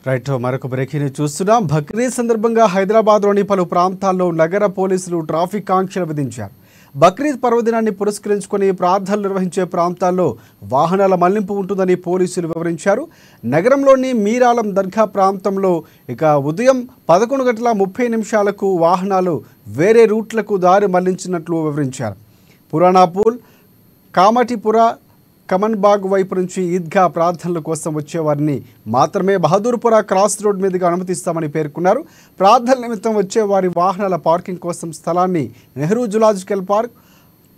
Right మరొక breaking చూస్తున్నాం. బక్రీద్ సందర్భంగా హైదరాబాద్లోని పలు ప్రాంతాల్లో నగర పోలీసులు ట్రాఫిక్ ఆంక్షలు విధించారు. బక్రీద్ పర్వదినాన్ని పురస్కరించుకొని ప్రార్థనలు నిర్వహించే ప్రాంతాల్లో వాహనాల మళ్లింపు ఉంటుందని పోలీసులు వివరించారు. నగరంలోని మీరాలం దర్గా ప్రాంతంలో ఉదయం 11:30 వాహనాలు వేరే రూట్లకు దారి మళ్లించినట్లు వివరించారు. పురాణాపూల్, కామటిపుర, కమన్బాగ్ వైపు నుంచి ఈద్గా ప్రార్థనల కోసం వచ్చేవారిని మాత్రమే బహదూర్పుర క్రాస్ రోడ్ మీదుగా అనుమతిస్తామని పేర్కొన్నారు. ప్రార్థనల నిమిత్తం వచ్చేవారి వాహనాల పార్కింగ్ కోసం స్థలాన్ని నెహ్రూ జులాజికల్ పార్క్,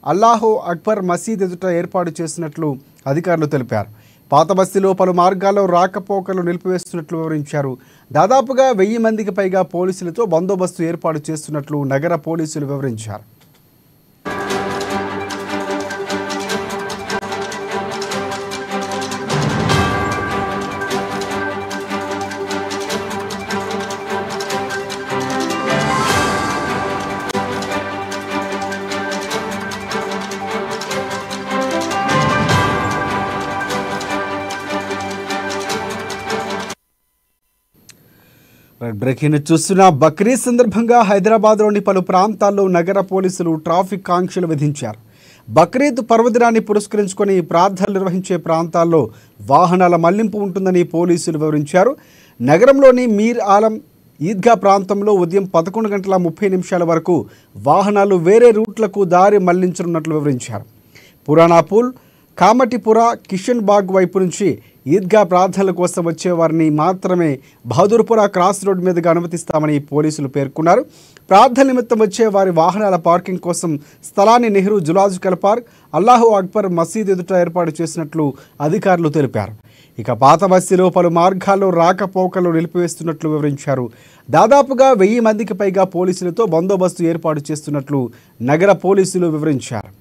అల్లాహో అక్బర్ మసీద్ ఎదుట ఏర్పాటు చేసినట్లు అధికారులు తెలిపారు. పాత బస్తీలో పలు మార్గాల్లో రాకపోకలు నిలిపివేస్తున్నట్లు వివరించారు. దాదాపుగా 1000 మందికి పైగా పోలీసులతో బందోబస్తు ఏర్పాటు చేస్తున్నట్లు నగర పోలీసులు వివరించారు. బ్రేకింగ్ చూస్తున్న బక్రీద్ సందర్భంగా హైదరాబాద్లోని పలు ప్రాంతాల్లో నగర పోలీసులు ట్రాఫిక్ ఆంక్షలు విధించారు. బక్రీద్ పర్వదినాన్ని పురస్కరించుకొని ప్రార్థనలు నిర్వహించే ప్రాంతాల్లో వాహనాల మళ్లింపు ఉంటుందని పోలీసులు వివరించారు. నగరంలోని మీర్ ఆలం ఈద్గా ప్రాంతంలో ఉదయం 11:30 వరకు వాహనాలు వేరే రూట్లకు దారి మళ్లించనున్నట్లు వివరించారు. పురాణాపూల్, కామటిపుర, కిషన్ బాగ్ వైపు నుంచి ఈద్గా ప్రార్థనల కోసం వచ్చేవారిని మాత్రమే బహదూర్పుర క్రాస్ రోడ్ మీదుగా అనుమతిస్తామని పోలీసులు పేర్కొన్నారు. ప్రార్థన నిమిత్తం వచ్చే వారి వాహనాల పార్కింగ్ కోసం స్థలాన్ని నెహ్రూ జులాజికల్ పార్క్, అల్లాహో అక్బర్ మసీద్ ఎదుట ఏర్పాటు చేసినట్లు అధికారులు తెలిపారు. పాత బస్తీలో పలు మార్గాల్లో రాకపోకలు నిలిపివేస్తున్నట్లు వివరించారు. దాదాపుగా 1000 మందికి పైగా పోలీసులతో బందోబస్తు ఏర్పాటు చేస్తున్నట్లు నగర పోలీసులు వివరించారు.